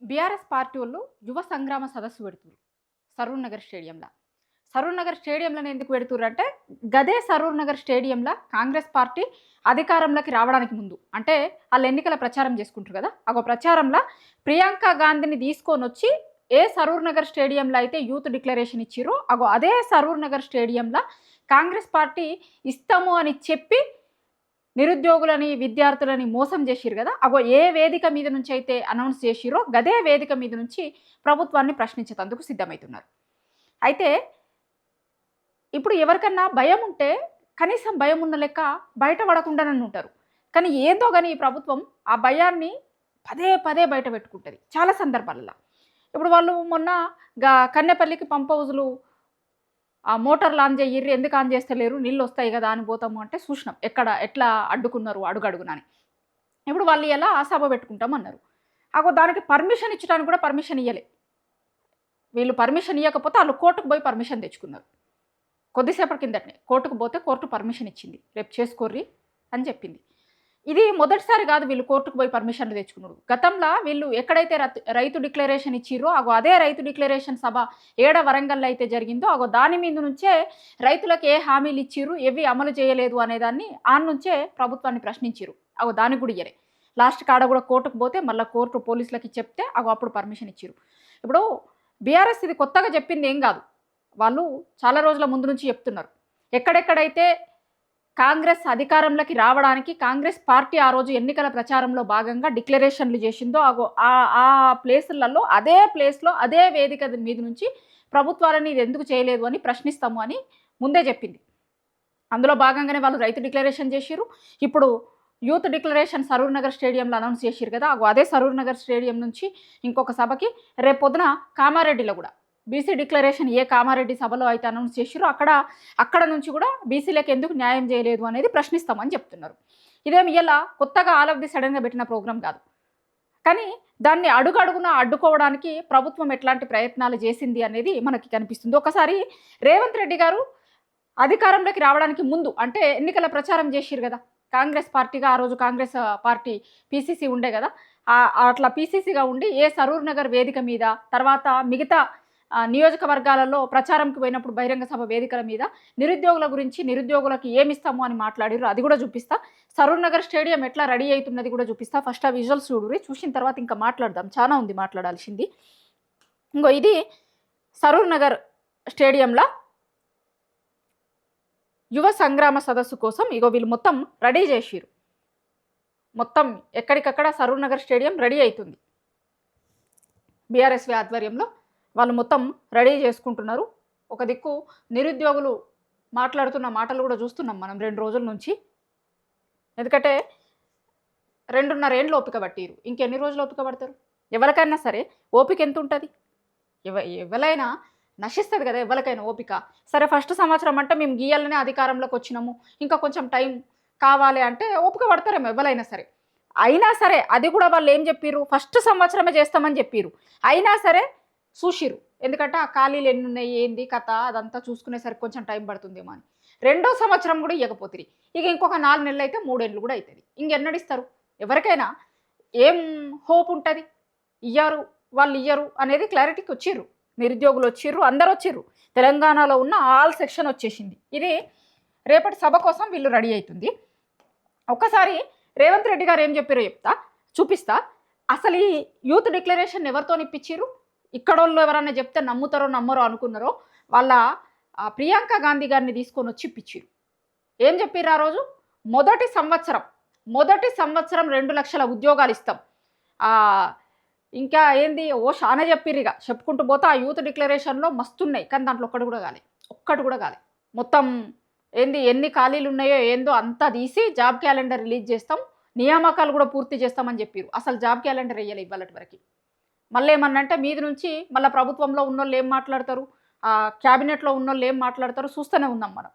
BRS party వాళ్ళు యువ సంగ్రామ సదస్సు పెడుతుర్రు సరూర్ నగర్ స్టేడియంలో. సరూర్ నగర్ స్టేడియంలోనే ఎందుకు పెడుతుర్రు అంటే, గదే సరూర్ నగర్ స్టేడియంలో కాంగ్రెస్ పార్టీ అధికారంలోకి రావడానికి ముందు అంటే వాళ్ళు ఎన్నికల ప్రచారం చేసుకుంటారు కదా, ఆ ప్రచారంలో ప్రియాంక గాంధీని తీసుకొని వచ్చి ఏ సరూర్ నగర్ స్టేడియంలో అయితే యూత్ డిక్లరేషన్ ఇచ్చిరో అదే సరూర్ నగర్ స్టేడియంలో కాంగ్రెస్ పార్టీ ఇస్తాము అని చెప్పి నిరుద్యోగులని విద్యార్థులని మోసం చేసిరు కదా, ఏ వేదిక మీద నుంచి అయితే అనౌన్స్ చేసిరో గదే వేదిక మీద నుంచి ప్రభుత్వాన్ని ప్రశ్నించేందుకు సిద్ధమవుతున్నారు. అయితే ఇప్పుడు ఎవరికన్నా భయం ఉంటే కనీసం భయం ఉన్న లెక్క బయట పడకుండానే ఉంటారు. కానీ ఏందో కానీ ఈ ప్రభుత్వం ఆ భయాన్ని పదే పదే బయట పెట్టుకుంటుంది చాలా సందర్భాలలో. ఇప్పుడు వాళ్ళు మొన్న కన్నెపల్లికి పంప్ హౌజులు ఆ మోటార్లు ఆన్ చెయ్యిర్రు, ఎందుకు ఆన్ చేస్తలేరు, నీళ్ళు వస్తాయి కదా అని పోతాము అంటే చూసినాం ఎట్లా అడ్డుకున్నారు అడుగడుగునని. ఇప్పుడు వాళ్ళు ఎలా ఆ సభ పెట్టుకుంటామన్నారు. దానికి పర్మిషన్ ఇచ్చడానికి కూడా పర్మిషన్ ఇవ్వలే. వీళ్ళు పర్మిషన్ ఇవ్వకపోతే వాళ్ళు కోర్టుకు పోయి పర్మిషన్ తెచ్చుకున్నారు. కొద్దిసేపటి కిందటనే కోర్టుకు పోతే కోర్టు పర్మిషన్ ఇచ్చింది, రేపు చేసుకోర్రి అని చెప్పింది. ఇది మొదటిసారి కాదు వీళ్ళు కోర్టుకు పోయి పర్మిషన్లు తెచ్చుకున్నారు. గతంలో వీళ్ళు ఎక్కడైతే రైతు డిక్లరేషన్ ఇచ్చిరో అదే రైతు డిక్లరేషన్ సభ వరంగల్లో అయితే జరిగిందో దాని మీద నుంచే రైతులకు ఏ హామీలు ఇచ్చిరు, ఏవి అమలు చేయలేదు అనేదాన్ని నుంచే ప్రభుత్వాన్ని ప్రశ్నించిరు. దానికి కూడా ఇయ్యరే. లాస్ట్ కాడ కూడా కోర్టుకు పోతే మళ్ళీ కోర్టు పోలీసులకి చెప్తే అప్పుడు పర్మిషన్ ఇచ్చిరు. ఇప్పుడు బీఆర్ఎస్ ఇది కొత్తగా చెప్పింది ఏం కాదు, వాళ్ళు చాలా రోజుల ముందు నుంచి చెప్తున్నారు. ఎక్కడెక్కడైతే కాంగ్రెస్ అధికారంలోకి రావడానికి కాంగ్రెస్ పార్టీ ఆ రోజు ఎన్నికల ప్రచారంలో భాగంగా డిక్లరేషన్లు చేసిందో ఆ ప్లేసులలో అదే ప్లేస్లో అదే వేదిక మీద నుంచి ప్రభుత్వాలని ఇది ఎందుకు చేయలేదు అని ప్రశ్నిస్తాము అని ముందే చెప్పింది. అందులో భాగంగానే వాళ్ళు రైతు డిక్లరేషన్ చేసిరు. ఇప్పుడు యూత్ డిక్లరేషన్ సరూర్ నగర్ స్టేడియంలో అనౌన్స్ చేసిరు కదా, అదే సరూర్ నగర్ స్టేడియం నుంచి ఇంకొక సభకి రేపు పొద్దున కామారెడ్డిలో కూడా బీసీ డిక్లరేషన్ కామారెడ్డి సభలో అయితే అనౌన్స్ చేసిరో అక్కడ నుంచి కూడా బీసీలకు ఎందుకు న్యాయం చేయలేదు అనేది ప్రశ్నిస్తామని చెప్తున్నారు. ఇదేమి ఇలా కొత్తగా ఆల్ ఆఫ్ ది సడన్గా పెట్టిన ప్రోగ్రాం కాదు. కానీ దాన్ని అడుగడుగున అడ్డుకోవడానికి ప్రభుత్వం ఎట్లాంటి ప్రయత్నాలు చేసింది అనేది మనకి కనిపిస్తుంది. ఒకసారి రేవంత్ రెడ్డి గారు అధికారంలోకి రావడానికి ముందు అంటే ఎన్నికల ప్రచారం చేసిరు కదా, కాంగ్రెస్ పార్టీగా ఆ రోజు కాంగ్రెస్ పార్టీ పీసీసీ ఉండే కదా, అట్లా పీసీసీగా ఉండి సరూర్ నగర్ వేదిక మీద తర్వాత మిగతా నియోజకవర్గాలలో ప్రచారంకి పోయినప్పుడు బహిరంగ సభ వేదికల మీద నిరుద్యోగుల గురించి నిరుద్యోగులకు ఏమిస్తాము అని మాట్లాడారు. అది కూడా చూపిస్తా. సరూర్ నగర్ స్టేడియం ఎట్లా రెడీ అవుతున్నది కూడా చూపిస్తా. ఫస్ట్ ఆ విజువల్స్ చూసిన తర్వాత ఇంకా మాట్లాడదాం, చాలా ఉంది మాట్లాడాల్సింది. ఇది సరూర్ నగర్ స్టేడియంలో యువ సంగ్రామ సదస్సు కోసం వీళ్ళు మొత్తం రెడీ చేసిరు. మొత్తం ఎక్కడికక్కడ సరూర్ నగర్ స్టేడియం రెడీ అవుతుంది. బీఆర్ఎస్వి ఆధ్వర్యంలో వాళ్ళు మొత్తం రెడీ చేసుకుంటున్నారు. ఒక దిక్కు నిరుద్యోగులు మాట్లాడుతున్న మాటలు కూడా చూస్తున్నాం మనం 2 రోజుల నుంచి. ఎందుకంటే 2.5 ఏళ్ళు ఓపిక పట్టిరు, ఇంకెన్ని రోజులు ఓపిక పడతారు? ఎవరికైనా సరే ఓపిక ఎంత ఉంటుంది? ఎవరైనా నశిస్తుంది కదా ఎవరికైనా ఓపిక. సరే ఫస్ట్ సంవత్సరం అంటే మేము గీయాలనే అధికారంలోకి వచ్చినాము, ఇంకా కొంచెం టైం కావాలి అంటే ఓపిక పడతారేమో ఎవరైనా సరే. అయినా సరే అది కూడా వాళ్ళు ఏం చెప్పిర్రు, ఫస్ట్ సంవత్సరమే చేస్తామని చెప్పిర్రు. అయినా సరే చూసిరు, ఎందుకంటే ఆ ఖాళీలు ఎన్ని ఉన్నాయి ఏంది కథ అదంతా చూసుకునేసరికి కొంచెం టైం పడుతుందేమో అని. 2వ సంవత్సరం కూడా ఇవ్వకపోతుంది. ఇంకొక 4 నెలలు అయితే 3 ఏళ్ళు కూడా అవుతుంది. ఇంకెన్నడిస్తారు? ఎవరికైనా ఏం హోప్ ఉంటుంది? వాళ్ళు ఇయ్యరు అనేది క్లారిటీకి వచ్చిర్రు. నిరుద్యోగులు వచ్చిర్రు, అందరు వచ్చిర్రు. తెలంగాణలో ఉన్న ఆల్ సెక్షన్ వచ్చేసింది. ఇది రేపటి సభ కోసం వీళ్ళు రెడీ అవుతుంది. ఒక్కసారి రేవంత్ రెడ్డి గారు ఏం చెప్పారో చూపిస్తా. అసలు ఈ యూత్ డిక్లరేషన్ ఎవరితో ఇప్పించారు? ఇక్కడోళ్ళు ఎవరన్నా చెప్తే నమ్ముతారో నమ్మరో అనుకున్నారో వాళ్ళ ప్రియాంక గాంధీ గారిని తీసుకొని వచ్చి ఇప్పించారు. ఏం చెప్పారు ఆ రోజు? మొదటి సంవత్సరం 2 లక్షల ఉద్యోగాలు ఇస్తాం, ఇంకా ఏంది చాలా చెప్పిర్రు. చెప్పుకుంటూ పోతే ఆ యూత్ డిక్లరేషన్లో మస్తున్నాయి, కానీ దాంట్లో ఒక్కటి కూడా కాలే. మొత్తం ఎన్ని ఖాళీలు ఉన్నాయో ఏందో అంతా తీసి జాబ్ క్యాలెండర్ రిలీజ్ చేస్తాం, నియామకాలు కూడా పూర్తి చేస్తామని చెప్పారు. అసలు జాబ్ క్యాలెండర్ వేయలే ఇవాళటి వరకు. మళ్ళీ ఏమన్నంటే మీది నుంచి మళ్ళీ ప్రభుత్వంలో ఉన్నోళ్ళు ఏం మాట్లాడతారు, క్యాబినెట్లో ఉన్నోళ్ళు ఏం మాట్లాడతారు చూస్తూనే ఉన్నాం మనం.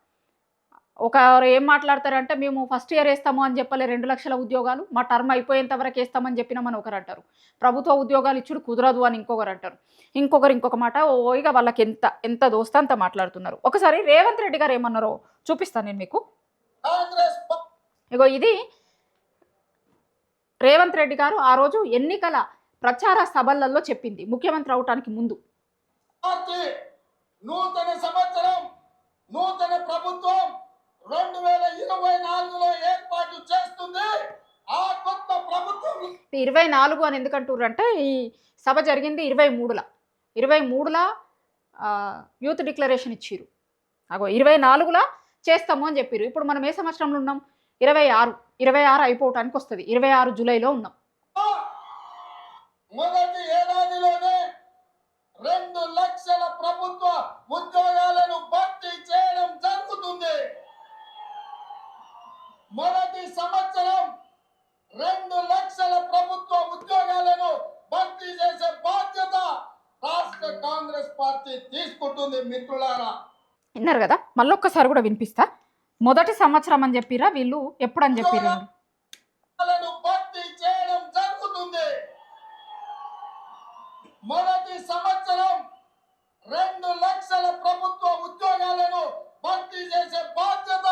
ఒకరు ఏం మాట్లాడతారంటే మేము ఫస్ట్ ఇయర్ వేస్తాము అని చెప్పలే 2 లక్షల ఉద్యోగాలు, మా టర్మ్ అయిపోయేంత వరకు వేస్తామని చెప్పినామని ఒకరు అంటారు. ప్రభుత్వ ఉద్యోగాలు ఇచ్చుడు కుదరదు అని ఇంకొకరు అంటారు. ఇంకొక మాట ఇక వాళ్ళకి ఎంత దోస్తా అంత మాట్లాడుతున్నారు. ఒకసారి రేవంత్ రెడ్డి గారు ఏమన్నారో చూపిస్తాను నేను మీకు. ఇది రేవంత్ రెడ్డి గారు ఆ రోజు ఎన్నికల ప్రచార సభలలో చెప్పింది ముఖ్యమంత్రి అవటానికి ముందు. నూతన సంవత్సరం నూతన ప్రభుత్వం 2024లో ఏర్పాటు చేస్తుంది. ఆ కొత్త ప్రభుత్వం 24 అని ఎందుకంటారంటే ఈ సభ జరిగింది 23ల యూత్ డిక్లరేషన్ ఇచ్చిరు. అగో 24లా చేస్తాము అని చెప్పారు. ఇప్పుడు మనం ఏ సంవత్సరంలో ఉన్నాం? 26 అయిపోవటానికి వస్తుంది. 26 జూలైలో ఉన్నాం. మొదటి ఏడాదిలోనే 2 లక్షల ప్రభుత్వ ఉద్యోగాలను భర్తీ చేయడం జరుగుతుంది. మొదటి సంవత్సరం 2 లక్షల ప్రభుత్వ ఉద్యోగాలను భర్తీ చేసే బాధ్యత రాష్ట్ర కాంగ్రెస్ పార్టీ తీసుకుంటుంది. మిత్రులారా, విన్నారు కదా, మళ్ళొక్కసారి కూడా వినిపిస్తా. మొదటి సంవత్సరం అని చెప్పిరా వీళ్ళు, ఎప్పుడు అని చెప్పిరా? భర్తీ చేయడం జరుగుతుంది. మొదటి సంవత్సరం 2 లక్షల ప్రభుత్వ ఉద్యోగాలను భర్తీ చేసే బాధ్యత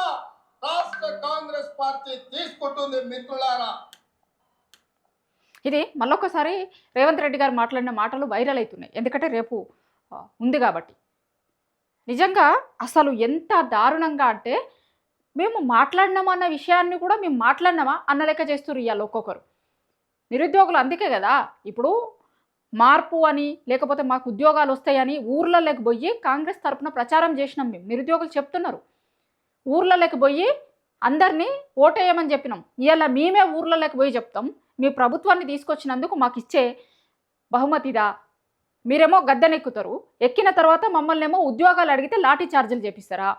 రాష్ట్ర కాంగ్రెస్ పార్టీ తీసుకుంటుంది. మిత్రులారా, ఇది మళ్ళొకసారి రేవంత్ రెడ్డి గారు మాట్లాడిన మాటలు వైరల్ అవుతున్నాయి. ఎందుకంటే రేపు ఉంది కాబట్టి. నిజంగా అసలు ఎంత దారుణంగా అంటే, మేము మాట్లాడినామా అన్న విషయాన్ని కూడా మేము మాట్లాడినామా అన్న లెక్క చేస్తున్నారు ఇవాళ ఒక్కొక్కరు నిరుద్యోగులు. అందుకే కదా ఇప్పుడు మార్పు అని, లేకపోతే మాకు ఉద్యోగాలు వస్తాయని ఊర్లలోకి పోయి కాంగ్రెస్ తరఫున ప్రచారం చేసినాం. మేము నిరుద్యోగులు చెప్తున్నారు, ఊర్లలోకి పోయి అందరినీ ఓటేయమని చెప్పినాం. ఇవాళ మేమే ఊర్లలోకి పోయి చెప్తాం, మీ ప్రభుత్వాన్ని తీసుకొచ్చినందుకు మాకు ఇచ్చే బహుమతిదా? మీరేమో గద్దెనెక్కుతారు, ఎక్కిన తర్వాత మమ్మల్ని ఏమో ఉద్యోగాలు అడిగితే లాఠీ ఛార్జీలు చేపిస్తారా?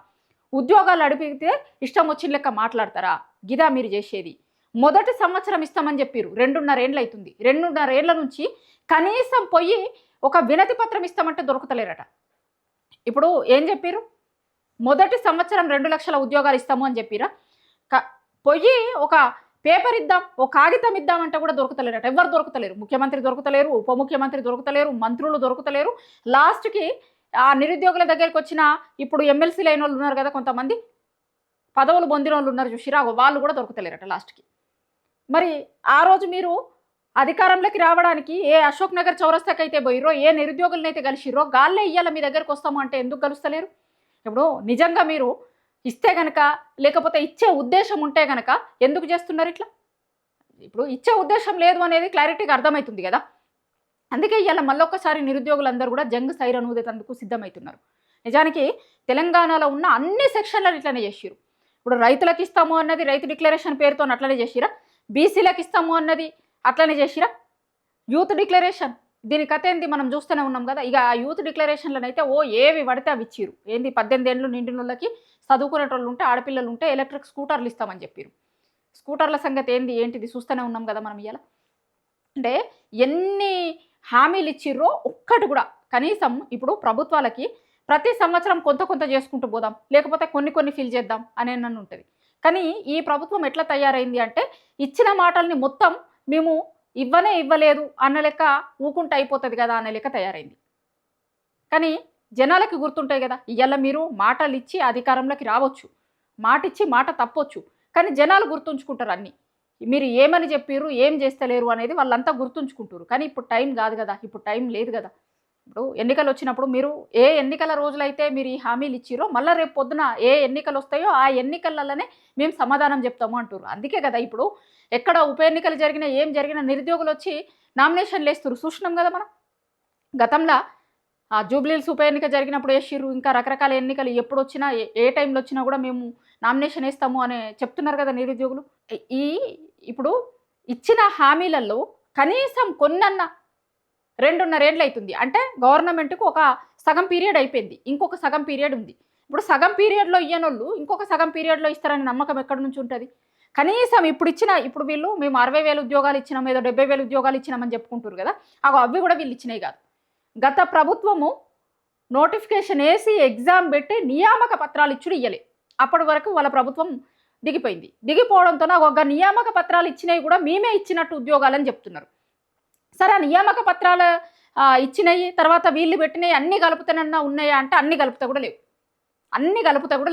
ఉద్యోగాలు అడిగితే ఇష్టం వచ్చిన లెక్క మాట్లాడతారా? గిదా మీరు చేసేది? మొదటి సంవత్సరం ఇస్తామని చెప్పారు. 2.5 ఏళ్ళు అవుతుంది. 2.5 ఏళ్ల నుంచి కనీసం పోయి ఒక వినతి పత్రం ఇస్తామంటే దొరుకుతలేరట. ఇప్పుడు ఏం చెప్పారు? మొదటి సంవత్సరం 2 లక్షల ఉద్యోగాలు ఇస్తాము అని చెప్పిరా. పోయి ఒక పేపర్ ఇద్దాం, ఒక కాగితం ఇద్దామంటే కూడా దొరుకుతలేరట. ఎవరు దొరుకుతలేరు. ముఖ్యమంత్రి దొరుకుతలేరు, ఉప ముఖ్యమంత్రి దొరుకుతలేరు, మంత్రులు దొరుకుతలేరు. లాస్ట్కి ఆ నిరుద్యోగుల దగ్గరికి వచ్చిన ఇప్పుడు ఎమ్మెల్సీలు అయిన వాళ్ళు ఉన్నారు కదా, కొంతమంది పదవులు పొందిన వాళ్ళు ఉన్నారు చూసిరా, వాళ్ళు కూడా దొరుకుతలేరట లాస్ట్కి. మరి ఆ రోజు మీరు అధికారంలోకి రావడానికి ఏ అశోక్ నగర్ చౌరస్తాకి అయితే పోయిరో, ఏ నిరుద్యోగులను అయితే కలిసిరో, గాల్లే ఇయ్యాల మీ దగ్గరకు వస్తాము అంటే ఎందుకు కలుస్తలేరు? ఇప్పుడు నిజంగా మీరు ఇస్తే గనక, లేకపోతే ఇచ్చే ఉద్దేశం ఉంటే గనక ఎందుకు చేస్తున్నారు ఇట్లా? ఇప్పుడు ఇచ్చే ఉద్దేశం లేదు అనేది క్లారిటీగా అర్థమవుతుంది కదా. అందుకే ఇవాళ మళ్ళొక్కసారి నిరుద్యోగులందరూ కూడా జంగ్ సైరన్ ఊదేందుకు సిద్ధమవుతున్నారు. నిజానికి తెలంగాణలో ఉన్న అన్ని సెక్షన్లను ఇట్లనే చేసిరు. ఇప్పుడు రైతులకు ఇస్తాము అన్నది రైతు డిక్లరేషన్ పేరుతో అట్లనే చేసిరా, బీసీలకు ఇస్తాము అన్నది అట్లనే చేసిరా, యూత్ డిక్లరేషన్ దీని కథ ఏంది మనం చూస్తూనే ఉన్నాం కదా. ఇక ఆ యూత్ డిక్లరేషన్లను అయితే ఏవి పడితే అవి ఇచ్చిరు. ఏంది 18 ఏళ్ళు నిండిన వాళ్ళకి, చదువుకునేటోళ్ళు ఉంటే, ఆడపిల్లలు ఉంటే ఎలక్ట్రిక్ స్కూటర్లు ఇస్తామని చెప్పారు. స్కూటర్ల సంగతి ఏంటిది చూస్తూనే ఉన్నాం కదా మనం. ఇవాళ అంటే ఎన్ని హామీలు ఇచ్చిర్రో ఒక్కటి కూడా కనీసం ఇప్పుడు ప్రభుత్వాలకి ప్రతి సంవత్సరం కొంత చేసుకుంటూ పోదాం, లేకపోతే కొన్ని ఫిల్ చేద్దాం అనే నన్ను ఉంటుంది. కానీ ఈ ప్రభుత్వం ఎట్లా తయారైంది అంటే, ఇచ్చిన మాటల్ని మొత్తం మేము ఇవ్వలేదు అన్న లెక్క ఊకుంటే అయిపోతుంది కదా అనే లెక్క తయారైంది. కానీ జనాలకి గుర్తుంటాయి కదా, ఇవాళ మీరు మాటలు ఇచ్చి అధికారంలోకి రావచ్చు, మాట ఇచ్చి మాట తప్పొచ్చు, కానీ జనాలు గుర్తుంచుకుంటారు అన్నీ. మీరు ఏమని చెప్పారు, ఏం చేస్తలేరు అనేది వాళ్ళంతా గుర్తుంచుకుంటారు. కానీ ఇప్పుడు టైం కాదు కదా, ఇప్పుడు టైం లేదు కదా. ఇప్పుడు ఎన్నికలు వచ్చినప్పుడు మీరు ఏ ఎన్నికల రోజులైతే మీరు ఈ హామీలు ఇచ్చిరో, మళ్ళీ రేపు పొద్దున ఏ ఎన్నికలు వస్తాయో ఆ ఎన్నికలలోనే మేము సమాధానం చెప్తాము అంటారు. అందుకే కదా ఇప్పుడు ఎక్కడ ఉప ఎన్నికలు జరిగినా, ఏం జరిగినా నిరుద్యోగులు వచ్చి నామినేషన్లు వేస్తారు. చూసినాం కదా మనం. గతంలో ఆ జూబ్లీహిల్స్ ఉప ఎన్నిక జరిగినప్పుడు వేసిర్రు, ఇంకా రకరకాల ఎన్నికలు ఎప్పుడు వచ్చినా ఏ టైంలో వచ్చినా కూడా మేము నామినేషన్ వేస్తాము అని చెప్తున్నారు కదా నిరుద్యోగులు. ఇప్పుడు ఇచ్చిన హామీలలో కనీసం కొన్నన్న 2.5 ఏళ్ళు అవుతుంది. అంటే గవర్నమెంట్కు ఒక సగం పీరియడ్ అయిపోయింది, ఇంకొక సగం పీరియడ్ ఉంది. ఇప్పుడు సగం పీరియడ్లో ఇయ్యనోళ్ళు ఇంకొక సగం పీరియడ్లో ఇస్తారని నమ్మకం ఎక్కడి నుంచి ఉంటుంది? కనీసం ఇప్పుడు వీళ్ళు మేము 60,000 ఉద్యోగాలు ఇచ్చినాం, ఏదో 70,000 ఉద్యోగాలు ఇచ్చినామని చెప్పుకుంటారు కదా, అవి కూడా వీళ్ళు ఇచ్చినాయి కాదు. గత ప్రభుత్వము నోటిఫికేషన్ వేసి ఎగ్జామ్ పెట్టి నియామక పత్రాలు ఇచ్చుడు ఇయ్యలే. అప్పటి వరకు వాళ్ళ ప్రభుత్వం దిగిపోయింది. దిగిపోవడంతో ఒక నియామక పత్రాలు ఇచ్చినవి కూడా మేమే ఇచ్చినట్టు ఉద్యోగాలని చెప్తున్నారు. సరే, ఆ నియామక పత్రాలు ఇచ్చినవి తర్వాత వీళ్ళు పెట్టినవి అన్నీ కలుపుతానన్నా ఉన్నాయా అంటే అన్నీ కలుపుతా కూడా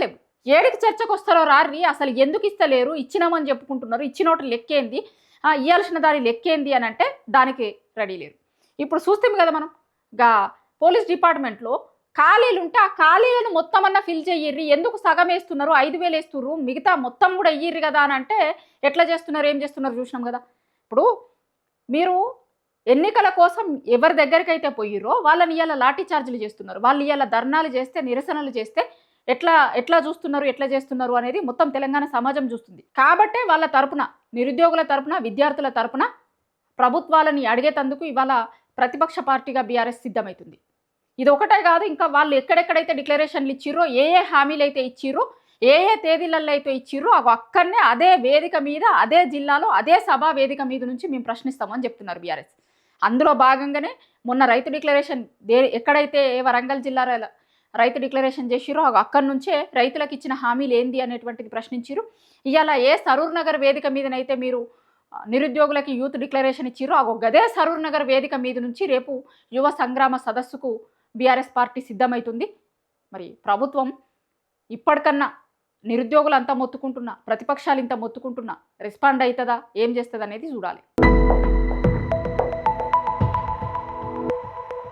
లేవు. ఏడికి చర్చకు వస్తారో రారి, అసలు ఎందుకు ఇస్తలేరు, ఇచ్చినామని చెప్పుకుంటున్నారు, ఇచ్చినోటి లెక్కేంది, ఇవ్వాల్సిన దాని లెక్కేంది అని అంటే దానికి రెడీ లేరు. ఇప్పుడు చూస్తాం కదా మనం పోలీస్ డిపార్ట్మెంట్లో ఖాళీలు ఉంటే ఆ ఖాళీలను మొత్తం అన్న ఫిల్ చెయ్యిర్రి, ఎందుకు సగం వేస్తున్నారు, 5,000 వేస్తున్నారు, మిగతా మొత్తం కూడా ఇయ్యిర్రి కదా అని అంటే ఎట్లా చేస్తున్నారు, ఏం చేస్తున్నారు చూసినాం కదా. ఇప్పుడు మీరు ఎన్నికల కోసం ఎవరి దగ్గరికి అయితే పోయిర్రో వాళ్ళని ఇవాళ లాఠీ చార్జీలు చేస్తున్నారు, వాళ్ళు ఇవాళ ధర్నాలు చేస్తే నిరసనలు చేస్తే ఎట్లా చూస్తున్నారు, ఎట్లా చేస్తున్నారు అనేది మొత్తం తెలంగాణ సమాజం చూస్తుంది. కాబట్టే వాళ్ళ తరపున, నిరుద్యోగుల తరపున, విద్యార్థుల తరపున ప్రభుత్వాలని అడిగేటందుకు ఇవాళ ప్రతిపక్ష పార్టీగా బీఆర్ఎస్ సిద్ధమవుతుంది. ఇది ఒకటే కాదు, ఇంకా వాళ్ళు ఎక్కడెక్కడైతే డిక్లరేషన్లు ఇచ్చిర్రో, ఏ హామీలు అయితే ఇచ్చిర్రో, ఏ తేదీలలో అయితే ఇచ్చిర్రో అక్కడనే అదే వేదిక మీద, అదే జిల్లాలో, అదే సభా వేదిక మీద నుంచి మేము ప్రశ్నిస్తామని చెప్తున్నారు బీఆర్ఎస్. అందులో భాగంగానే మొన్న రైతు డిక్లరేషన్ ఎక్కడైతే వరంగల్ జిల్లా రైతు డిక్లరేషన్ చేసిరో అక్కడి నుంచే రైతులకు ఇచ్చిన హామీలు ఏంది అనేటువంటిది ప్రశ్నించారు. ఇవాళ ఏ సరూర్ నగర్ వేదిక మీదనైతే మీరు నిరుద్యోగులకి యూత్ డిక్లరేషన్ ఇచ్చిరో గదే సరూర్ నగర్ వేదిక మీద నుంచి రేపు యువ సంగ్రామ సదస్సుకు బీఆర్ఎస్ పార్టీ సిద్ధమవుతుంది. మరి ప్రభుత్వం ఇప్పటికన్నా నిరుద్యోగులు అంతా మొత్తుకుంటున్నా, ప్రతిపక్షాలు ఇంత మొత్తుకుంటున్నా రెస్పాండ్ అవుతుందా, ఏం చేస్తుంది అనేది చూడాలి.